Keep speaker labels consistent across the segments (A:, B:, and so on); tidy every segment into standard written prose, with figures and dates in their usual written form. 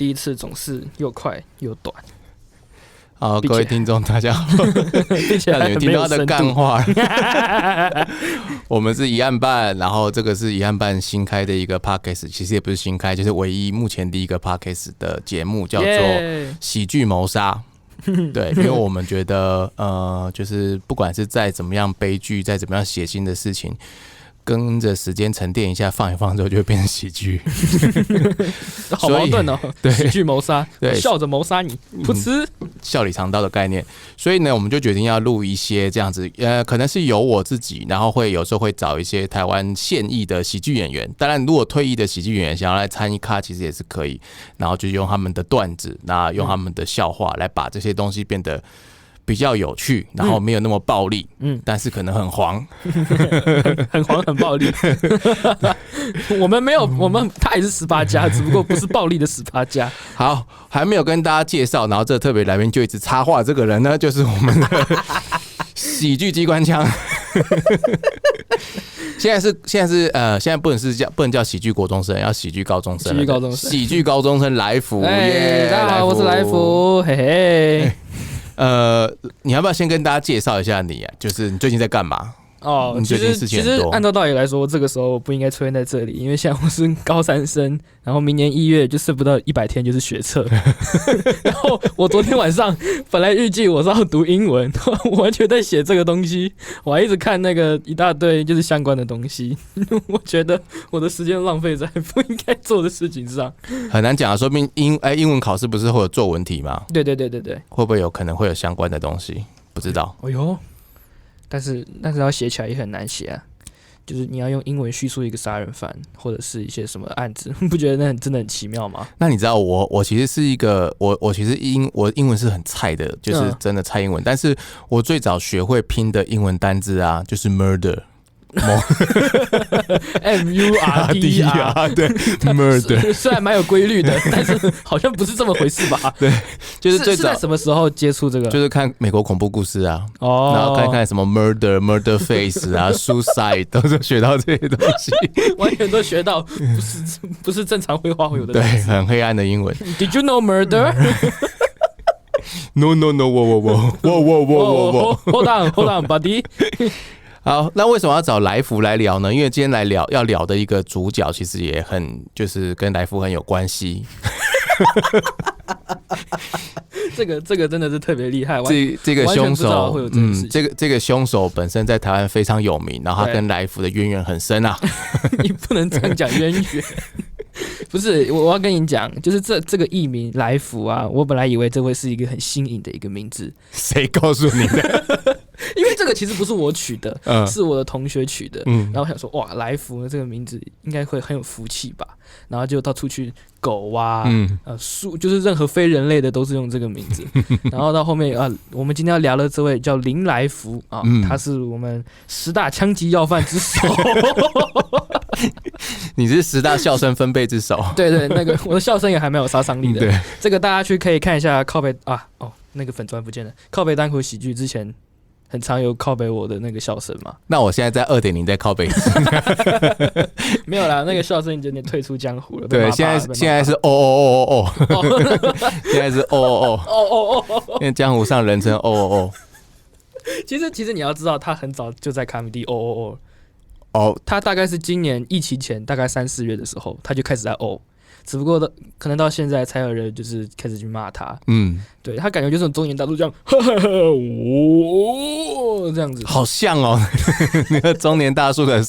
A: 第一次总是又快又短。
B: 好，各位听众大家好，
A: 并且
B: 你们听到的干话，我们是一案半，然后这个是一案半新开的一个 podcast， 其实也不是新开，就是唯一目前第一个 podcast 的节目，叫做喜剧谋杀。对，因为我们觉得就是不管是再怎么样悲剧，再怎么样血腥的事情，跟着时间沉淀一下，放一放之后就会变成喜剧。
A: 好矛盾哦！
B: 对，
A: 喜剧谋杀，
B: 对，
A: 笑着谋杀你，噗嗤，
B: 笑里藏刀的概念。所以呢，我们就决定要录一些这样子，可能是由我自己，然后有时候会找一些台湾现役的喜剧演员。当然，如果退役的喜剧演员想要来参与咖，其实也是可以。然后就用他们的段子，那用他们的笑话来把这些东西变得比较有趣，然后没有那么暴力，但是可能很黄，
A: 很黄很暴力。我们没有，他也是18+，只不过不是暴力的18+。
B: 好，还没有跟大家介绍，然后这特别来宾就一直插话，这个人呢，就是我们的喜剧机关枪。现在不能叫喜剧国中生，要喜剧高中生。喜剧高中生来福，
A: 大家好，我是来福，嘿嘿。
B: 你要不要先跟大家介绍一下你啊？就是你最近在干嘛？
A: 哦，其实按照道理来说，这个时候不应该出现在这里，因为现在我是高3生，然后明年1月就剩不到100天就是学测，然后我昨天晚上本来预计我是要读英文，我完全在写这个东西，我还一直看那个一大堆就是相关的东西，我觉得我的时间浪费在不应该做的事情上，
B: 很难讲啊。说不定英文考试不是会有作文题吗？
A: 对，
B: 会不会有可能会有相关的东西？不知道。
A: 哎呦。但是要写起来也很难写啊，就是你要用英文叙述一个杀人犯或者是一些什么案子，不觉得那真的很奇妙吗？
B: 那你知道我其实是一个我其实我英文是很菜的，就是真的菜英文，但是我最早学会拼的英文单字啊，就是 murder。murder 对 murder
A: 虽然蛮有规律的，但是好像不是这么回事吧？
B: 对，就是最早
A: 是在什么时候接触这个？
B: 就是看美国恐怖故事啊，然后看什么 murder face 啊，suicide 都是学到这些东西，
A: 完全都学到不是正常绘画会有的东西，
B: 对，很黑暗的英文。
A: Did you know murder?
B: No, whoa,
A: hold on, buddy.
B: 好，那为什么要找来福来聊呢？因为今天要聊的一个主角，其实也就是跟来福很有关系。
A: 这个真的是特别厉害，
B: 这个凶手，
A: 这
B: 个凶手本身在台湾非常有名，然后他跟来福的渊源很深啊。
A: 你不能这样讲渊源。不是，我要跟你讲，就是这个艺名来福啊，我本来以为这会是一个很新颖的一个名字。
B: 谁告诉你的？
A: 因为这个其实不是我取的，是我的同学取的。然后我想说，哇，来福这个名字应该会很有福气吧？然后就到处去狗啊，树，就是任何非人类的都是用这个名字。然后到后面我们今天要聊的这位叫林来福啊，他是我们10大枪击要犯之首。
B: 你是10大笑声分贝之首。
A: 对，那个我的笑声也还蛮有杀伤力的。对，这个大家可以看一下靠北那个粉专不见了，靠北单口喜剧之前很常有靠北我的那个笑声嘛。
B: 那我现在在2.0在靠北。
A: 没有啦，那个笑声已经有点退出江湖了。
B: 对，现在是哦，现在是哦，因为江湖上人称哦。
A: 其实你要知道，他很早就在comedy哦，他大概是今年疫情前大概3、4月的时候，他就开始在只不过可能到现在才有人就是开始去骂他。对，他感觉就是中年大叔这样，这样子，
B: 好像哦，那个中年大叔的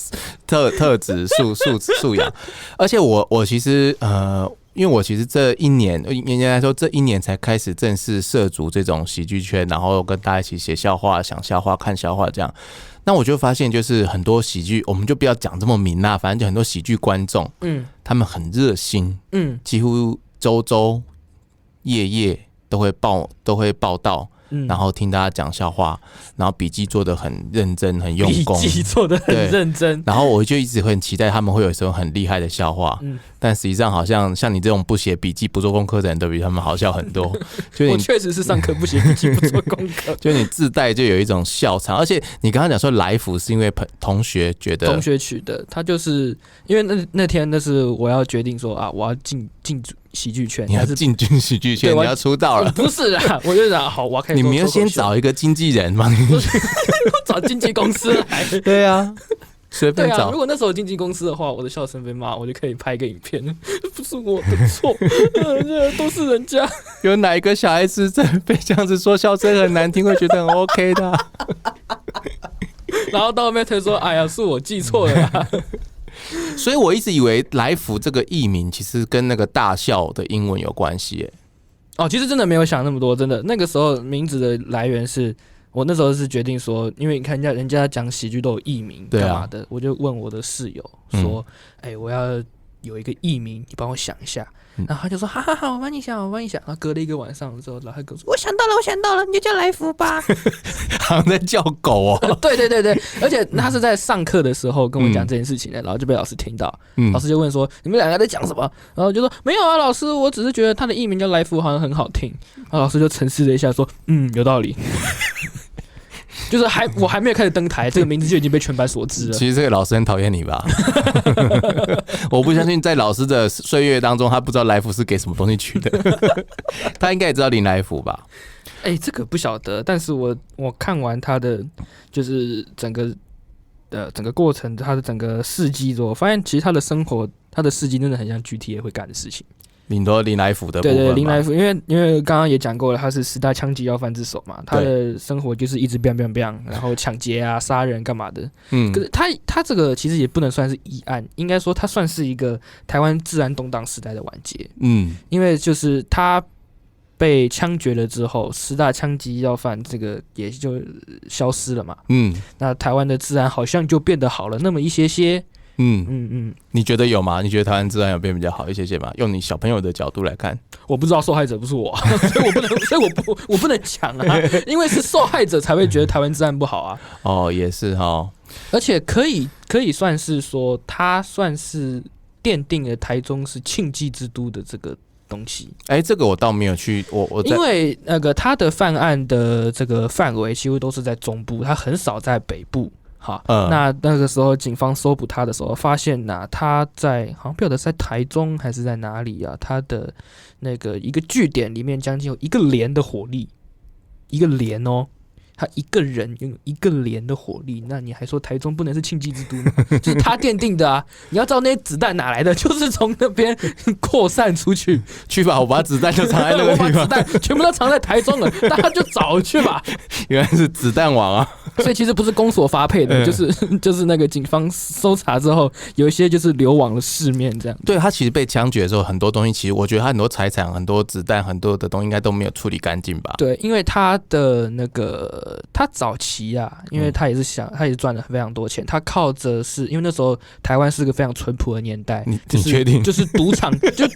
B: 特质素养。而且我其实因为我其实这一年，应该来说这一年才开始正式涉足这种喜剧圈，然后跟大家一起写笑话、想笑话、看笑话这样。那我就发现，就是很多喜剧，我们就不要讲这么明啦，反正就很多喜剧观众，他们很热心，几乎周夜都会报道，然后听大家讲笑话，然后笔记做得很认真、很用功，
A: 笔记做得很认真。
B: 然后我就一直很期待他们会有什么很厉害的笑话，但实际上好像你这种不写笔记、不做功课的人都比他们好笑很多。就
A: 我确实是上课不写笔记、不做功课，
B: 就你自带就有一种笑场。而且你刚刚讲说来福是因为同学觉得
A: 同学取的，他就是因为那天那是我要决定说我要进喜剧圈，
B: 你要进军喜剧圈，你要出道了。
A: 不是啊，我就想好，我要开始。
B: 你没有先找一个经纪人吗？
A: 找经纪公司来。
B: 对啊。随便找。
A: 如果那时候有经纪公司的话，我的笑声被骂，我就可以拍一个影片，不是我的错，都是人家。
B: 有哪一个小孩子在被这样子说笑声很难听，会觉得很 OK 的、啊？
A: 然后到后面他说：“哎呀，是我记错了啦。”
B: 所以我一直以为来福这个艺名其实跟那个大笑的英文有关系耶。
A: 其实真的没有想那么多，真的那个时候名字的来源是。我那时候是决定说，因为你看人家讲喜剧都有艺名干嘛的，我就问我的室友说：“我要有一个艺名，你帮我想一下。”然后他就说：“好，我帮你想。”然后隔了一个晚上之后，然后他跟我说：“我想到了，你就叫来福吧。”
B: 好像在叫狗哦。
A: 对，而且他是在上课的时候跟我讲这件事情的，然后就被老师听到，老师就问说：“你们两个在讲什么？”然后就说：“没有啊，老师，我只是觉得他的艺名叫来福好像很好听。”然后老师就沉思了一下说：“有道理。”就是我还没有开始登台，这个名字就已经被全班所知了。
B: 其实这个老师很讨厌你吧？我不相信在老师的岁月当中，他不知道来福是给什么东西取的。他应该也知道林来福吧？
A: 这个不晓得，但是我看完他的就是整个过程，他的整个事迹之后，我发现其实他的生活、他的事迹真的很像 GTA 会干的事情。
B: 林来福的部分
A: 对林来福，因为刚刚也讲过了，他是10大枪击要犯之首嘛，他的生活就是一直 bang， 然后抢劫啊、杀人干嘛的。可是他这个其实也不能算是疑案，应该说他算是一个台湾治安动荡时代的完结。因为就是他被枪决了之后，10大枪击要犯这个也就消失了嘛。那台湾的治安好像就变得好了那么一些。
B: 你觉得有吗？你觉得台湾治安有变比较好一些吗？用你小朋友的角度来看，
A: 我不知道受害者不是我，所以我不能讲啊，因为是受害者才会觉得台湾治安不好啊。
B: 也是哈，
A: 而且可以算是说，他算是奠定了台中是庆忌之都的这个东西。
B: 这个我倒没有去，我
A: 因为那个他的犯案的这个范围几乎都是在中部，他很少在北部。好，那个时候警方搜捕他的时候，发现他在好像不晓得是在台中还是在哪里啊？他的那个一个据点里面将近有1个连的火力，一个连哦。他一个人拥有1个连的火力，那你还说台中不能是庆忌之都吗？就是他奠定的啊！你要知道那些子弹哪来的，就是从那边扩散出去。
B: 去吧，我把子弹就藏在那个地方，
A: 我把子弹全部都藏在台中了，大家就找去吧。
B: 原来是子弹王啊！
A: 所以其实不是公所发配的，就是那个警方搜查之后，有一些就是流往了市面这样。
B: 对，他其实被枪决的时候，很多东西其实我觉得他很多财产、很多子弹、很多的东西应该都没有处理干净吧？
A: 对，因为他的那个。他早期因为他也是赚了非常多钱，他靠着是因为那时候台湾是个非常淳朴的年代，
B: 你确定？
A: 就是赌场就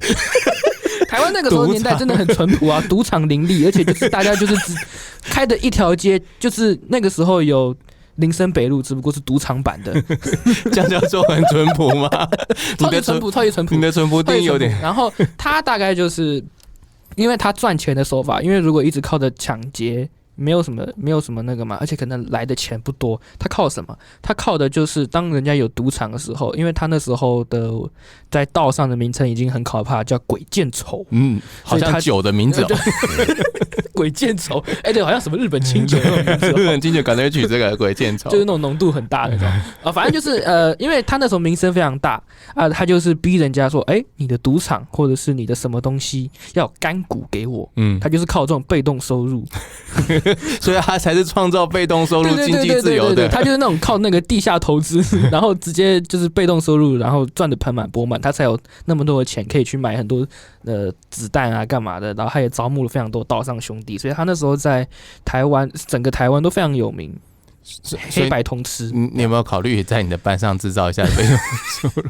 A: 台湾那个时候年代真的很淳朴啊，赌场林立，而且就是大家就是只开的一条街，就是那个时候有林森北路，只不过是赌场版的，
B: 这样叫做很淳朴吗？
A: 超级淳朴，超级淳朴，
B: 你的淳朴定义有点。
A: 然后他大概就是因为他赚钱的手法，因为如果一直靠着抢劫。没有什么那个嘛，而且可能来的钱不多。他靠什么？他靠的就是当人家有赌场的时候，因为他那时候的在道上的名称已经很可怕，叫鬼见愁。
B: 好像酒的名字哦。
A: 鬼见愁，对，好像什么日本清酒那种名字。
B: 日本清酒感觉取这个鬼见愁，
A: 就是那种浓度很大的那种反正就是因为他那时候名声非常大他就是逼人家说，你的赌场或者是你的什么东西要有干股给我。他就是靠这种被动收入。
B: 所以他才是创造被动收入、经济自由的。
A: 他就是那种靠那个地下投资，然后直接就是被动收入，然后赚得盆满钵满，他才有那么多的钱可以去买很多子弹啊干嘛的。然后他也招募了非常多道上兄弟，所以他那时候在台湾整个台湾都非常有名，黑白通吃。
B: 你有没有考虑在你的班上制造一下被动收入？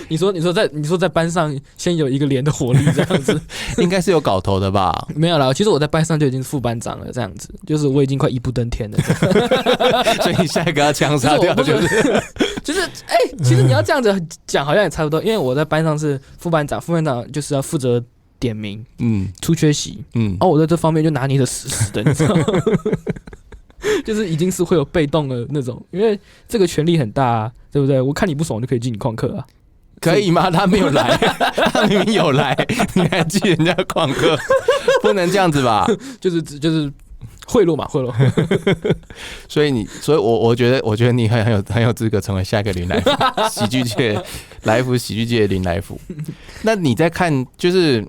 A: 你说在班上先有一个连的火力这样子，
B: 应该是有搞头的吧？
A: 没有啦，其实我在班上就已经是副班长了，这样子，就是我已经快一步登天了。
B: 所以你下一个要枪杀掉
A: 就是其实你要这样子讲好像也差不多，因为我在班上是副班长，副班长就是要负责点名，出缺席，我在这方面就拿捏的死死的，你知道吗？就是已经是会有被动的那种，因为这个权力很大啊，对不对？我看你不爽就可以进你旷课啊。
B: 可以吗？他没有来，他明明有来，你还记人家旷课，不能这样子吧？
A: 就是贿赂嘛，贿赂。
B: 所以我觉得你很有资格成为下一个林来福，喜剧界来福喜剧界的林来福。那你在看，就是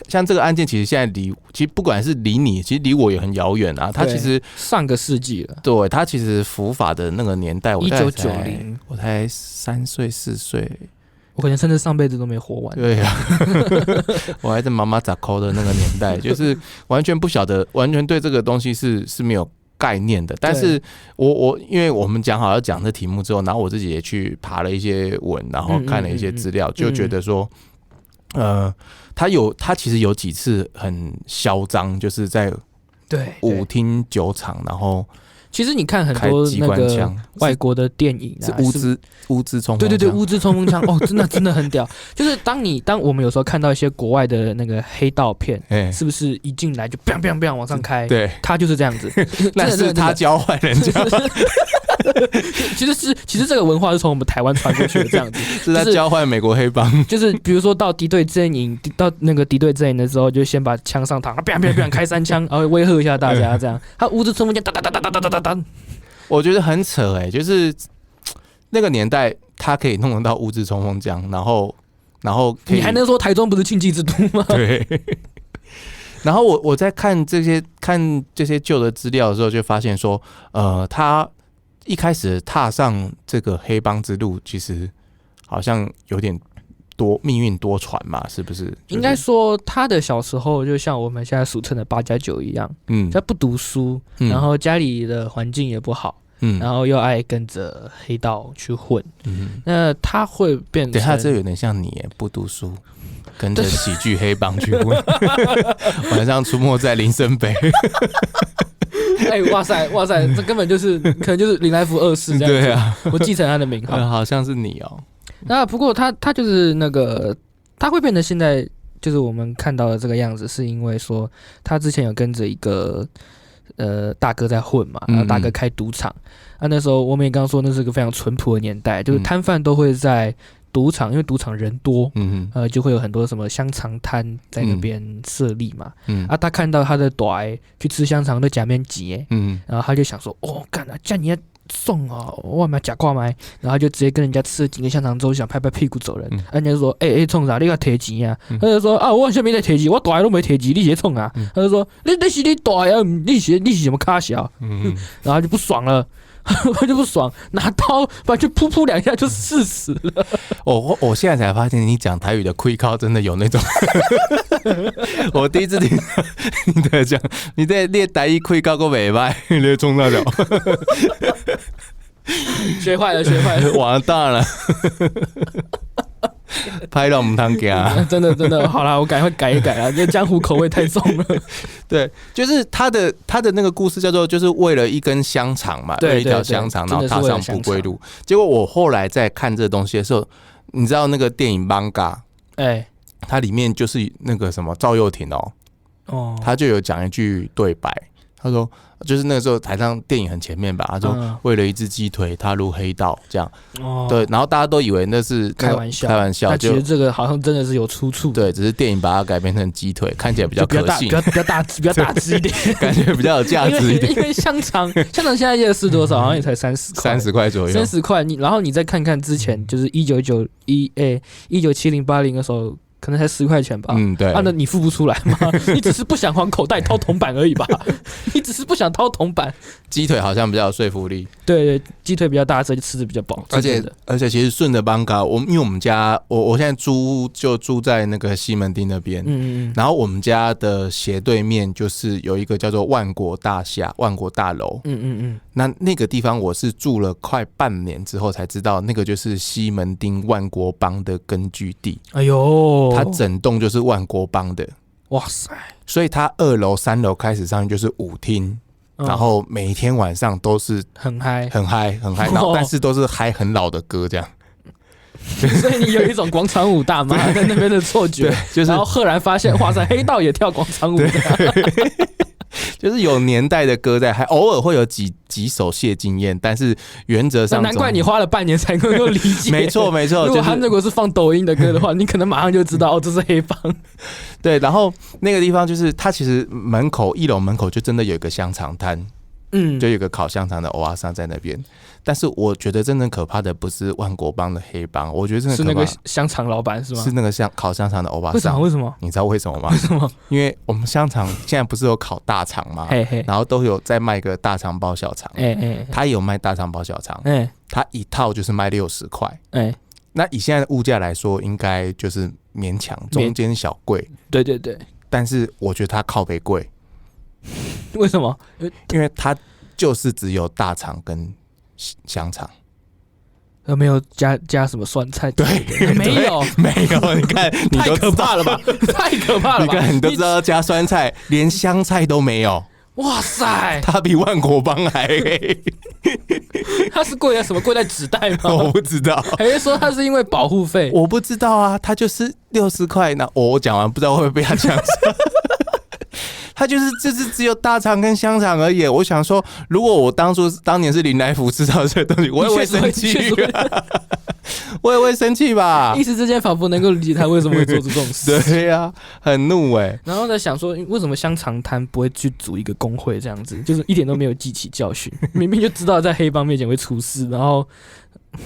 B: 像这个案件，其实现在其实不管是离你，其实离我也很遥远啊。他其实
A: 上个世纪了，
B: 对他其实伏法的那个年代，我
A: 1990，
B: 我才3岁4岁。
A: 我可能甚至上辈子都没活完。
B: 对呀、我还在妈妈咋抠的那个年代，就是完全不晓得，完全对这个东西是没有概念的。但是因为我们讲好要讲这题目之后，然后我自己也去爬了一些文，然后看了一些资料，就觉得说，他其实有几次很嚣张，就是在舞厅酒场，然后。
A: 其实你看很多那个外国的电影
B: 是乌兹冲锋枪，
A: 对，乌兹冲锋枪哦，真的很屌。就是当我们有时候看到一些国外的那个黑道片，是不是一进来就 biang biang biang 往上开？
B: 对，
A: 他就是这样子，
B: 那是他教坏人家。
A: 其实这个文化是从我们台湾传过去的，这样子
B: 是在教坏美国黑帮。
A: 就是比如说到敌对阵营，到那个敌对阵营的时候，就先把枪上膛，biang biang biang 开3枪，然后威吓一下大家，这样。他乌兹冲锋枪哒哒哒哒哒哒哒哒。
B: 我觉得很扯就是那个年代，他可以弄得到乌兹冲锋枪，然后
A: 你还能说台中不是庆忌之都吗？
B: 对。然后我在看这些旧的资料的时候，就发现说，他一开始踏上这个黑帮之路，其实好像有点命运多舛嘛，是不是？
A: 应该说他的小时候就像我们现在俗称的8+9一样，他不读书，然后家里的环境也不好，然后又爱跟着黑道去混，那他会变成，
B: 对，他这有点像你耶，不读书，跟着喜剧黑帮去混，晚上出没在林森北。
A: 哇塞，这根本就是可能就是林来福2世这样子。对啊，我继承他的名号，
B: 好像是你哦。
A: 那不过他就是那个，他会变成现在就是我们看到的这个样子，是因为说他之前有跟着一个大哥在混嘛，然后大哥开赌场，那时候我们也刚刚说那是个非常淳朴的年代，就是摊贩都会在赌场，因为赌场人多，就会有很多什么香肠摊在那边设立嘛，他看到他的短去吃香肠都假面挤，然后他就想说，干啊，这样你要送我买假挂麦，然后就直接跟人家吃了几根香肠之后，想拍拍屁股走人，人家就说，冲啥？你要提钱啊？他就说我下面在提钱，我大都没提钱，你直接冲啊？他就说，你是你大啊，你是什么卡小？然后就不爽了。我就不爽，拿刀把就噗噗2下就刺死了。
B: 我现在才发现，你讲台语的跪靠真的有那种。我第一次听你在讲，你在练台语跪靠个尾巴，你在冲那条。
A: 学坏了，
B: 完蛋了。拍到我们汤给啊！
A: 真的，好啦，我赶快改一改啊！这江湖口味太重了。
B: 对，就是他的那个故事叫做，就是为了一根香肠嘛，为了一条香肠，然后踏上不归路。结果我后来在看这东西的时候，你知道那个电影《Manga》，它里面就是那个什么赵又廷他就有讲一句对白，他说。就是那个时候台上电影很前面吧，他说为了一只鸡腿踏入黑道这样，对，然后大家都以为那是开玩笑，
A: 其实这个好像真的是有出处，
B: 对，只是电影把它改编成鸡腿，看起来比较可信，
A: 比较大只一点，
B: 感觉比较有价值一点。
A: 因为香肠现在夜市多少？好像也才30块
B: 左右
A: ，30块。然后你再看看之前，就是1970、80的时候。可能才10块钱吧。
B: 对。
A: 那你付不出来吗？你只是不想往口袋掏铜板而已吧？你只是不想掏铜板。
B: 鸡腿好像比较有说服力。
A: 对，鸡腿比较大，所以就吃的比较饱。
B: 而且其实顺着邦嘎，因为我们家我现在住在那个西门町那边，然后我们家的斜对面就是有一个叫做万国大楼，那个地方我是住了快半年之后才知道，那个就是西门町万国帮的根据地。
A: 哎呦，
B: 它整栋就是万国帮的。
A: 哇塞！
B: 所以它2楼、3楼开始上去就是舞厅。然后每天晚上都是
A: 很嗨，
B: 然后但是都是嗨很老的歌这样，
A: 所以你有一种广场舞大妈在那边的错觉，然后赫然发现，哇塞，黑道也跳广场舞的，
B: 就是有年代的歌在，还偶尔会有几首谢金燕，但是原则上，
A: 难怪你花了半年才能够理解。
B: 没错，
A: 如果他如果是放抖音的歌的话，你可能马上就知道这是黑帮。
B: 对，然后那个地方就是它其实1楼门口就真的有一个香肠摊，就有一个烤香肠的欧巴桑在那边。但是我觉得真正可怕的不是万国帮的黑帮，我觉得真的可怕
A: 是那个香肠老板是吗？
B: 是那个烤香肠的欧巴桑。
A: 为什么？
B: 你知道为什么吗？
A: 为什么？
B: 因为我们香肠现在不是有烤大肠吗？然后都有在卖个大肠包小肠，他也有卖大肠包小肠，他一套就是卖60块，那以现在的物价来说，应该就是勉强中间小贵。
A: 对，
B: 但是我觉得它靠北贵。
A: 为什么？
B: 因为它就是只有大肠跟香肠，
A: 没有加什么酸菜。
B: 对，
A: 没有，
B: 你看，你
A: 太可怕了吧！太可怕了吧！
B: 你看，你都知道加酸菜，连香菜都没有。
A: 哇塞，
B: 它比万国帮还黑。
A: 它是贵在什么？贵在纸袋吗？
B: 我不知道。
A: 还是说它是因为保护费？
B: 我不知道啊，它就是60块。那我讲完不知道会不会被他讲上。它就是只有大肠跟香肠而已。我想说，如果我当年是林来福吃到这个东西，我也会生气。我也会生气吧。
A: 一时之间仿佛能够理解他为什么会做出这种事。
B: 对呀，很怒
A: 然后在想说，为什么香肠摊不会去组一个工会这样子，就是一点都没有记起教训，明明就知道在黑帮面前会出事，然后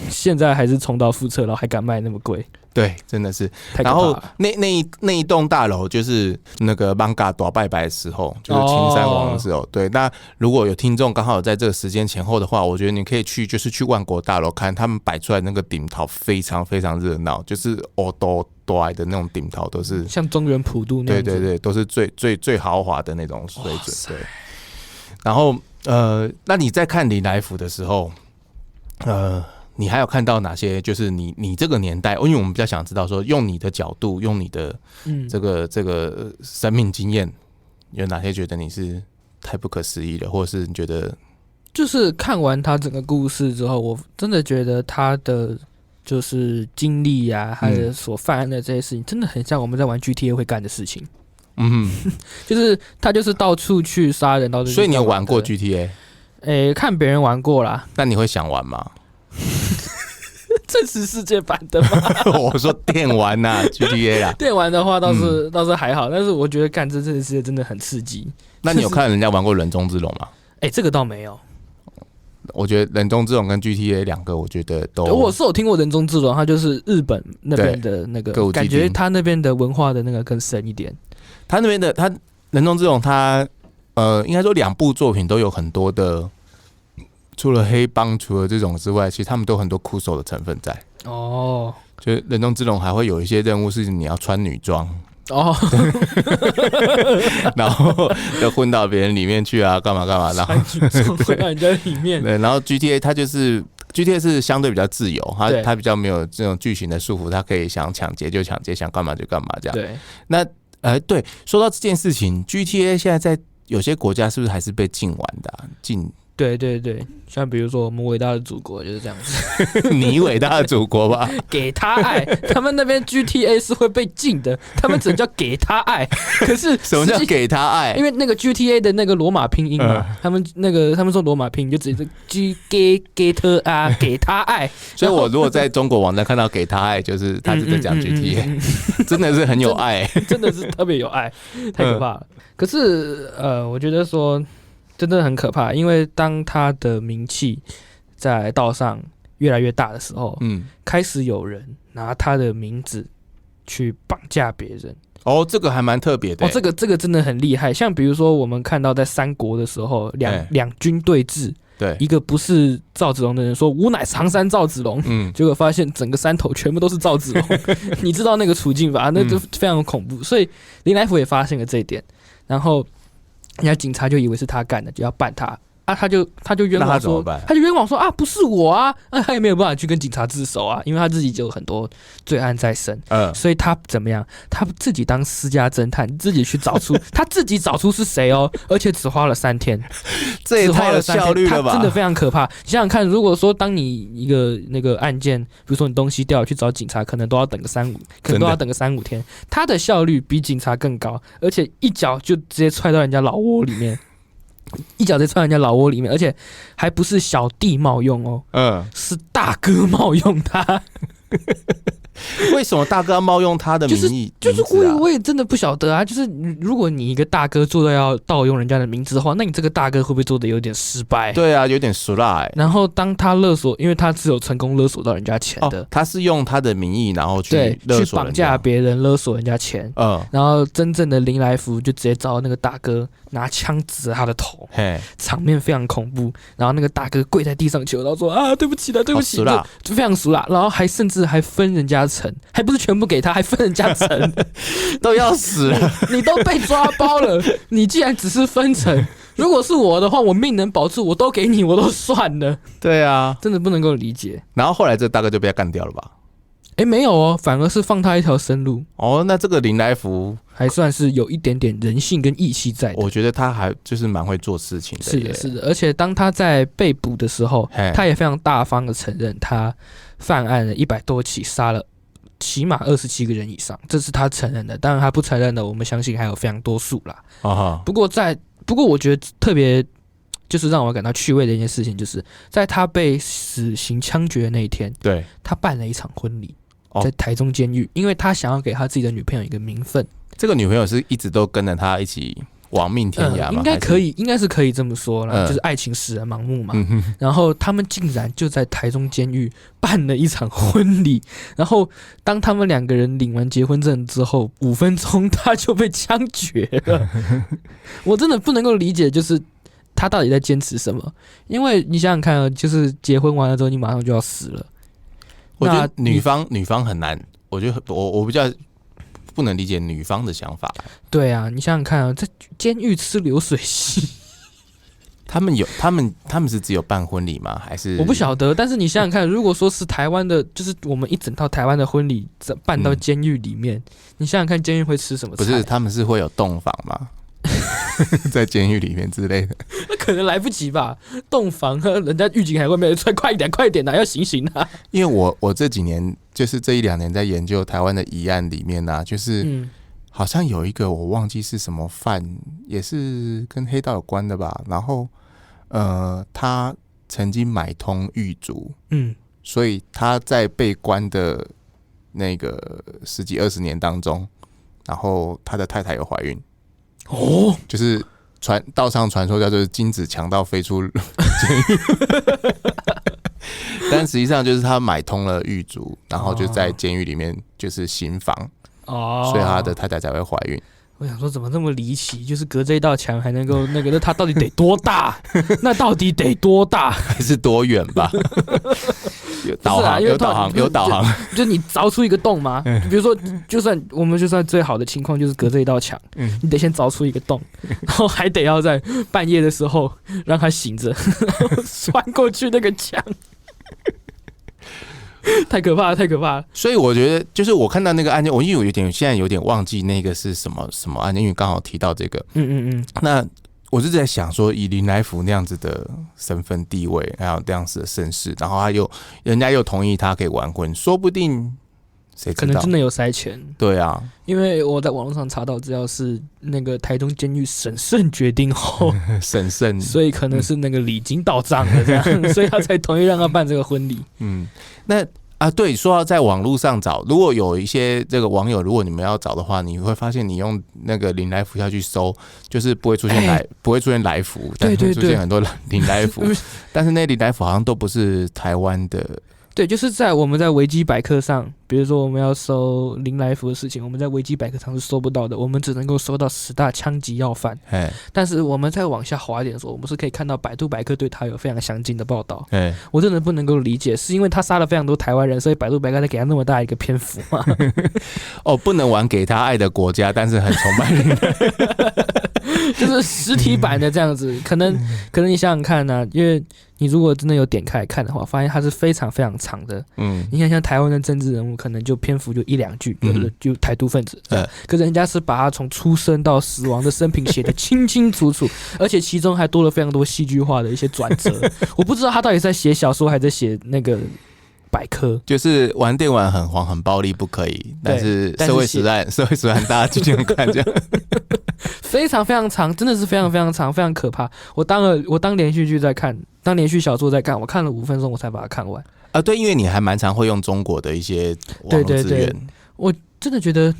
A: 现在还是重蹈覆辙，然后还敢卖那么贵。
B: 对，真的是。然后那一栋大楼就是那个邦嘎大拜拜的时候，就是青山王的时候。对，那如果有听众刚好有在这个时间前后的话，我觉得你可以去万国大楼看，他们摆出来那个顶桃非常非常热闹，就是都多的那种顶桃都是
A: 像中原普渡那样子。
B: 对，都是最豪华的那种水准。对。然后那你在看林来福的时候，你还有看到哪些？就是你这个年代，因为我们比较想知道说，用你的角度，用你的这个生命经验，有哪些觉得你是太不可思议了，或者是你觉得
A: 就是看完他整个故事之后，我真的觉得他的就是经历啊，他的所犯案的这些事情，真的很像我们在玩 GTA 会干的事情。就是他就是到处去杀人，到处去。
B: 所以你有玩过 GTA？
A: 看别人玩过啦。
B: 那你会想玩吗？
A: 真实世界版的吗？
B: 我说电玩啊 GTA 啊。
A: 电玩的话倒是还好，但是我觉得干这真实世界真的很刺激。
B: 那你有看人家玩过人中之龙吗？
A: 这个倒没有。
B: 我觉得人中之龙跟 GTA 两个，我觉得都。
A: 我是有听过人中之龙，它就是日本那边的那个，感觉他那边的文化的那个更深一点。
B: 他那边的人中之龙，他应该说2部作品都有很多的。除了黑帮，除了这种之外，其实他们都很多酷手的成分在。就人中之龙还会有一些任务是你要穿女装，然后要混到别人里面去啊，干嘛，然后
A: 混到人家里面。
B: 对，然后 GTA 它就是 GTA 是相对比较自由，它比较没有这种剧情的束缚，它可以想抢劫就抢劫，想干嘛就干嘛这样。
A: 对，
B: 那对，说到这件事情 ，GTA 现在在有些国家是不是还是被禁玩的？
A: 对，像比如说我们伟大的祖国就是这样子。
B: 你伟大的祖国吧？
A: 给他爱，他们那边 GTA 是会被禁的，他们只能叫给他爱。可是
B: 什么叫给他爱？
A: 因为那个 GTA 的那个罗马拼音嘛，他们说罗马拼音就直接给他爱。
B: 所以我如果在中国网站看到给他爱，就是他是在讲 GTA，真的是很有爱，
A: 真的是特别有爱，太可怕了。可是我觉得说。真的很可怕，因为当他的名气在道上越来越大的时候，开始有人拿他的名字去绑架别人。
B: 哦，这个还蛮特别的。
A: 这个真的很厉害。像比如说我们看到在三国的时候，两军对峙。对，一个不是赵子龙的人说吾乃常山赵子龙，结果发现整个山头全部都是赵子龙，你知道那个处境吧？那就非常恐怖。所以林来福也发现了这一点，然后人家警察就以为是他干的，就要办他。他就冤枉说，不是我啊，他也没有办法去跟警察自首啊，因为他自己就有很多罪案在身，所以他怎么样？他自己当私家侦探，自己去找出他自己找出是谁哦，而且只花了3天，
B: 这也太有效率了吧？
A: 他真的非常可怕。你想想看，如果说当你一个那个案件，比如说你东西掉了去找警察，可能都要等个3-5天，他的效率比警察更高，而且一脚就直接踹到人家老窝里面。而且还不是小弟冒用哦，是大哥冒用他。
B: 为什么大哥要冒用他的名义？
A: 就是我也真的不晓得啊。就是如果你一个大哥做到要盗用人家的名字的话，那你这个大哥会不会做的有点失败？
B: 对啊，有点俗辣。
A: 然后当他勒索，因为他只有成功勒索到人家钱的，
B: 他是用他的名义，然后去
A: 绑架别人，勒索人家钱。然后真正的林来福就直接找那个大哥拿枪指着他的头，场面非常恐怖。然后那个大哥跪在地上求，然后说对不起了，对不起，就非常俗辣。然后甚至还分人家成，还不是全部给他，还分人家成，
B: 都要死了。
A: 你都被抓包了，你既然只是分成，如果是我的话，我命能保住，我都给你，我都算了。
B: 对啊，
A: 真的不能够理解。
B: 然后后来这个大哥就被他干掉了吧？
A: 没有哦，反而是放他一条生路。
B: 那这个林来福
A: 还算是有一点点人性跟义气在的。
B: 我觉得他还就是蛮会做事情的。
A: 是的。而且当他在被捕的时候，他也非常大方的承认他犯案了100多起，杀了起码27个人以上，这是他承认的。当然他不承认的，我们相信还有非常多数啦。不过我觉得特别就是让我感到趣味的一件事情，就是在他被死刑枪决的那一天，对，他办了一场婚礼。在台中监狱，因为他想要给他自己的女朋友一个名分。这
B: 个女朋友是一直都跟着他一起亡命天涯吗？
A: 应该是可以这么说啦，就是爱情使人盲目嘛。然后他们竟然就在台中监狱办了一场婚礼，然后当他们2个人领完结婚证之后，5分钟他就被枪决了。我真的不能够理解，就是他到底在坚持什么？因为你想想看就是结婚完了之后，你马上就要死了。
B: 我觉得女方很难，我觉得我比较不能理解女方的想法。
A: 对啊，你想想看在监狱吃流水席，
B: 他们是只有办婚礼吗？还是
A: 我不晓得。但是你想想看，如果说是台湾的，就是我们一整套台湾的婚礼办到监狱里面，你想想看监狱会吃什么菜？
B: 不是，他们是会有洞房吗？在监狱里面之类的，
A: 那可能来不及吧。洞房人家狱警还会没人快一点啊，要行啊。
B: 因为我这几年就是这1-2年在研究台湾的疑案里面啊，就是好像有一个我忘记是什么犯，也是跟黑道有关的吧。然后他曾经买通狱卒，所以他在被关的那个10几20年当中，然后他的太太有怀孕。就是道上传说叫做精子强到飞出监狱，但实际上就是他买通了狱卒，然后就在监狱里面就是行房，所以他的太太才会怀孕。
A: 我想说怎么这么离奇，就是隔这一道墙还能够那个，那他到底得多大？那到底得多大？
B: 还是多远吧？有导航，
A: 就你凿出一个洞吗？比如说，就算最好的情况就是隔这一道墙，你得先凿出一个洞，然后还得要在半夜的时候让他醒着，然后穿过去那个墙。太可怕了！
B: 所以我觉得，就是我看到那个案件，因为我现在有点忘记那个是什么案件，因为刚好提到这个。那我就在想说，以林来福那样子的身份地位，还有这样子的身世，然后人家又同意他可以完婚，说不定谁知道
A: 可能真的有塞钱。
B: 对啊，
A: 因为我在网络上查到资料是那个台中监狱审慎决定后，所以可能是那个礼金到账了这样，所以他才同意让他办这个婚礼。
B: 那对，说到在网络上找，如果有一些这个网友，如果你们要找的话，你会发现你用那个林来福下去搜，就是不会出现来福，但会出现很多林来福，但是那林来福好像都不是台湾的
A: 对，就是在我们在维基百科上，比如说我们要搜林来福的事情，我们在维基百科上是搜不到的，我们只能够搜到10大枪击要犯。但是我们再往下滑一点的时候，我们是可以看到百度百科对他有非常详尽的报道。我真的不能够理解，是因为他杀了非常多台湾人，所以百度百科才给他那么大一个篇幅吗？
B: 哦，不能玩给他爱的国家，但是很崇拜林来福。
A: 就是实体版的这样子，可能你想想看啊，因为你如果真的有点开来看的话，发现它是非常非常长的。你看像台湾的政治人物，可能就篇幅就1-2句，就台独分子。可是人家是把他从出生到死亡的生平写得清清楚楚，而且其中还多了非常多戏剧化的一些转折。我不知道他到底在写小说还在写那个百科，
B: 就是玩电玩很黄很暴力不可以，但是社会实案大家就这样看这样。
A: 非常非常长，真的是非常非常长，非常可怕。我当连续剧在看，当连续小说在看，我看了5分钟我才把它看完。
B: 对，因为你还蛮常会用中国的一些网络资源。对，
A: 我真的觉得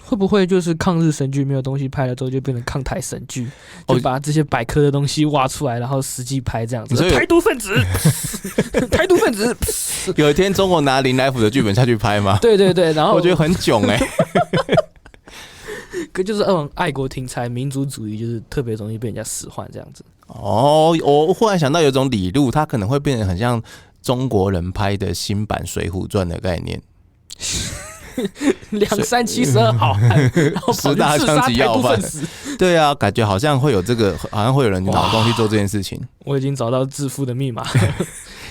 A: 会不会就是抗日神剧没有东西拍了之后就变成抗台神剧，就把这些百科的东西挖出来，然后实际拍这样子。台独分子，台独分子。
B: 有一天中国拿林来福的剧本下去拍吗？
A: 对对对，然后
B: 我觉得很囧
A: 可就是那种爱国题材、民族主义，就是特别容易被人家使唤这样子。
B: 我忽然想到有一种理路，它可能会变成很像中国人拍的新版《水浒传》的概念。
A: 2、3、72好汉，然后
B: 10大枪击要犯。对啊，感觉好像会有这个，好像会有人脑洞去做这件事情。
A: 我已经找到致富的密码。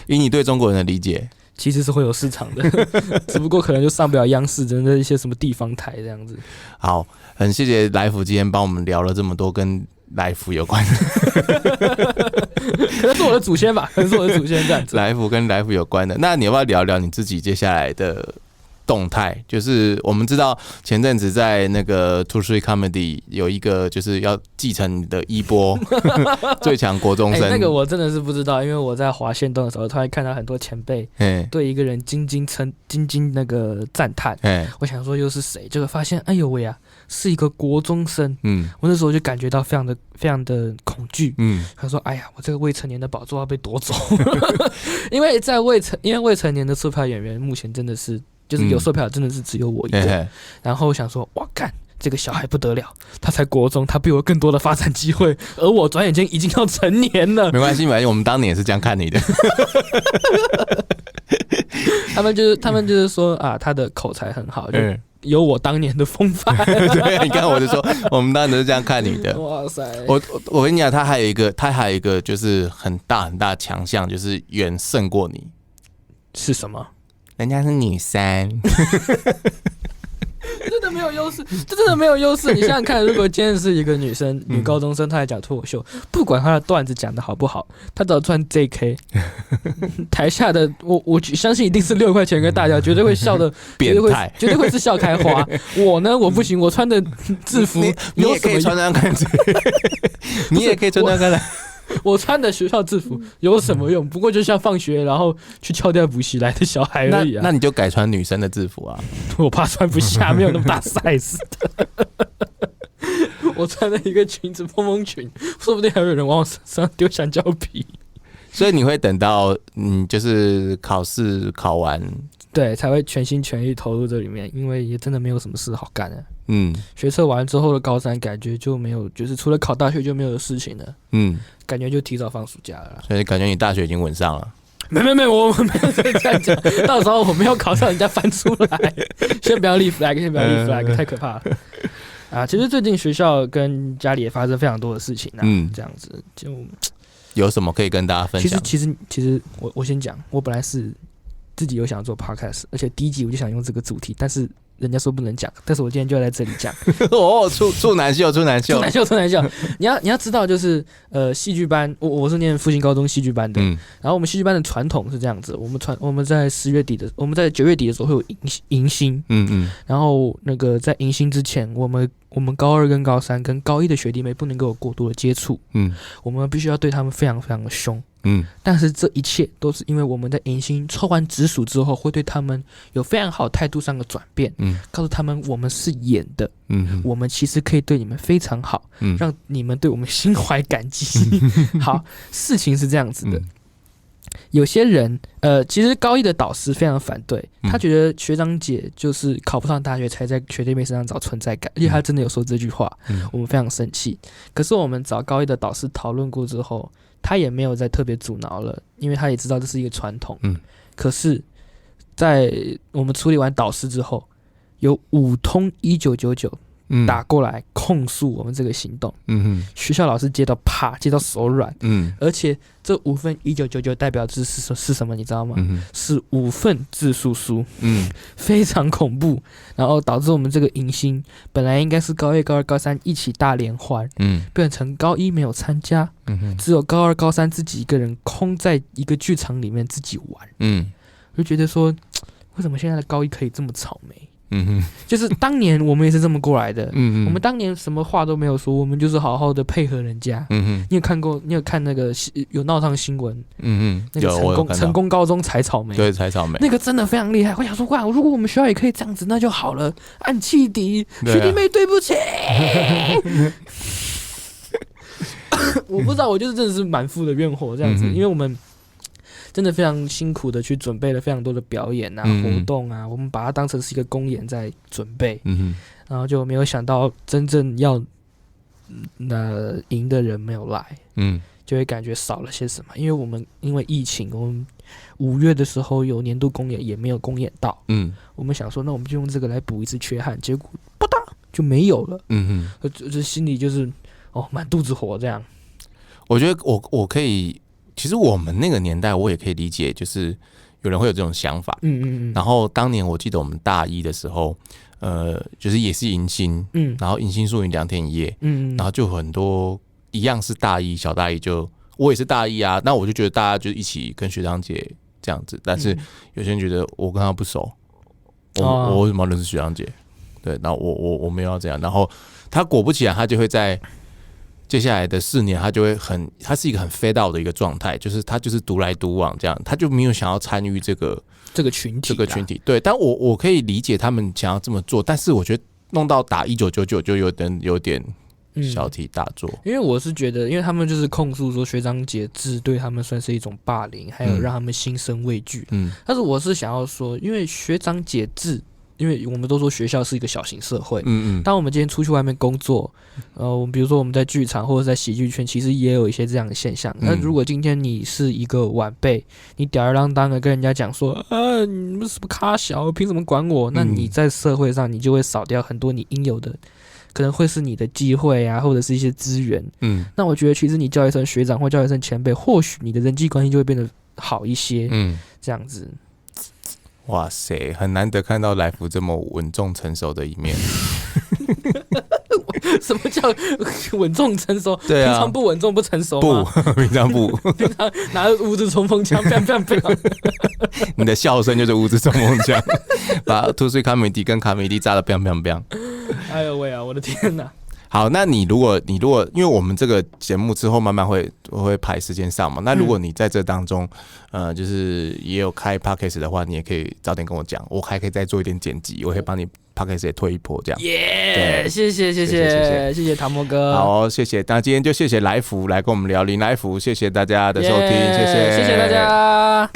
B: 以你对中国人的理解，
A: 其实是会有市场的，只不过可能就上不了央视，只能在一些什么地方台这样子。
B: 好，很谢谢来福今天帮我们聊了这么多跟来福有关的。
A: 可能是我的祖先吧，可能是我的祖先这样子。
B: 来福跟来福有关的，那你要不要聊聊你自己接下来的动态？就是我们知道前阵子在那个 Two Street Comedy 有一个就是要继承你的衣钵最强国中生。
A: 那个我真的是不知道，因为我在滑线动的时候，突然看到很多前辈对一个人津津那个赞叹。我想说又是谁？结果发现，哎呦喂啊，是一个国中生。我那时候就感觉到非常的恐惧。他说：“哎呀，我这个未成年的宝座要被夺走。”因为未成年的售票演员目前真的是。就是有售票真的是只有我一个，然后我想说，哇干，这个小孩不得了，他才国中，他比我更多的发展机会，而我转眼间已经要成年了。
B: 没关系，我们当年也是这样看你的。
A: 他们就是说啊，他的口才很好，就有我当年的风范。
B: 对，你看我就说，我们当年是这样看你的。
A: 哇塞！
B: 我跟你讲，他还有一个就是很大很大强项，就是远胜过你。
A: 是什么？
B: 人家是女生。
A: 真的没有优势，这真的没有优势。你想想看，如果今天是一个女生，女高中生，她来讲脱口秀，不管她的段子讲的好不好，她只要穿 JK， 台下的我相信一定是6块钱跟大家绝对会笑的
B: 变态，
A: 绝对会是笑开花。我呢，我不行，我穿的制服，
B: 你也可以穿那样看，你也可以穿那样看。
A: 我穿的学校制服有什么用？不过就像放学然后去翘掉补习来的小孩而已啊。
B: 那你就改穿女生的制服啊！
A: 我怕穿不下，没有那么大 size 的。我穿了一个裙子，蓬裙，说不定还有人往我身上丢香蕉皮。
B: 所以你会等到就是考试考完，
A: 对，才会全心全意投入这里面，因为也真的没有什么事好干的。学测完之后的高三感觉就没有，就是除了考大学就没有的事情了。感觉就提早放暑假了啦。所
B: 以感觉你大学已经稳上了。
A: 没，我们没有这样讲。到时候我没有考上，人家翻出来。先不要立 flag， 太可怕了。啊，其实最近学校跟家里也发生非常多的事情啊。这样子就
B: 有什么可以跟大家分享？
A: 其实我先讲，我本来是自己有想做 podcast， 而且第一集我就想用这个主题，但是人家说不能讲，但是我今天就要在这里讲。
B: 处男秀。
A: 你要知道，就是戏剧班，我是念复兴高中戏剧班的。然后我们戏剧班的传统是这样子，我们在9月底的时候会有迎新。然后那个在迎新之前，我们高2跟高3跟高1的学弟妹不能够有过多的接触。我们必须要对他们非常非常的凶。但是这一切都是因为我们在迎新抽完直属之后，会对他们有非常好态度上的转变。告诉他们我们是演的。我们其实可以对你们非常好。让你们对我们心怀感激。好，事情是这样子的。有些人其实高一的导师非常反对，他觉得学长姐就是考不上大学才在学弟妹身上找存在感，而且他真的有说这句话，我们非常生气。可是我们找高一的导师讨论过之后，他也没有再特别阻挠了，因为他也知道这是一个传统。可是在我们处理完导师之后，有5通1999打过来控诉我们这个行动。学校老师接到接到手软。而且这5份1999代表是什么？你知道吗？是5份自述书。非常恐怖。然后导致我们这个迎新本来应该是高1、高2、高3一起大联欢，变成高1没有参加，只有高2、高3自己一个人空在一个剧场里面自己玩。我就觉得说，为什么现在的高1可以这么草莓？就是当年我们也是这么过来的。我们当年什么话都没有说，我们就是好好的配合人家。你有看那个有闹上新闻？那个成功高中采草莓，
B: 对，采草莓，
A: 那个真的非常厉害。我想说，哇，如果我们学校也可以这样子，那就好了。按汽笛，学弟妹对不起。我不知道，我就是真的是满腹的怨火这样子，因为我们真的非常辛苦的去准备了非常多的表演啊、活动啊，我们把它当成是一个公演在准备，然后就没有想到真正要赢的人没有来，就会感觉少了些什么。因为疫情，我们5月的时候有年度公演也没有公演到，我们想说那我们就用这个来补一次缺憾，结果不大就没有了，这心里就是满肚子火这样。
B: 我觉得我可以。其实我们那个年代，我也可以理解，就是有人会有这种想法。然后当年我记得我们大一的时候，就是也是迎新，然后迎新宿营2天1夜，然后就很多一样是大一，小大一我也是大一啊，那我就觉得大家就一起跟学长姐这样子，但是有些人觉得我跟他不熟，我为什么要认识学长姐？对，然后我没有要这样，然后他果不其然，他就会在接下来的4年，他是一个很 fade out 的一个状态，就是他就是独来独往这样，他就没有想要参与这个群体。对，但我可以理解他们想要这么做，但是我觉得弄到打1999就有点小题大做。
A: 因为我是觉得，因为他们就是控诉说学长姐制对他们算是一种霸凌，还有让他们心生畏惧。但是我是想要说，因为学长姐制。因为我们都说学校是一个小型社会，当我们今天出去外面工作，比如说我们在剧场或者在喜剧圈，其实也有一些这样的现象。那如果今天你是一个晚辈，你吊儿郎当的跟人家讲说，你们什么咖小，凭什么管我？那你在社会上你就会少掉很多你应有的，可能会是你的机会啊，或者是一些资源。那我觉得其实你叫一声学长或叫一声前辈，或许你的人际关系就会变得好一些。这样子。
B: 哇塞，很难得看到来福这么稳重成熟的一面。
A: 什么叫稳重成熟？
B: 对啊，
A: 平常不稳重不成熟吗？
B: 不，平常不。
A: 平常拿着五指冲锋枪，
B: 你的笑声就是五指冲锋枪，把吐水卡米蒂跟卡米蒂炸得砰砰砰。
A: 哎呦喂啊，我的天哪！
B: 好，那你如果因为我们这个节目之后慢慢会排时间上嘛，那如果你在这当中，就是也有开 podcast 的话，你也可以早点跟我讲，我还可以再做一点剪辑，我可以帮你 podcast 也推一波这样。
A: 耶，谢谢唐墨哥。
B: 好，谢谢。那今天就谢谢来福来跟我们聊林来福，谢谢大家的收听，谢谢
A: 大家。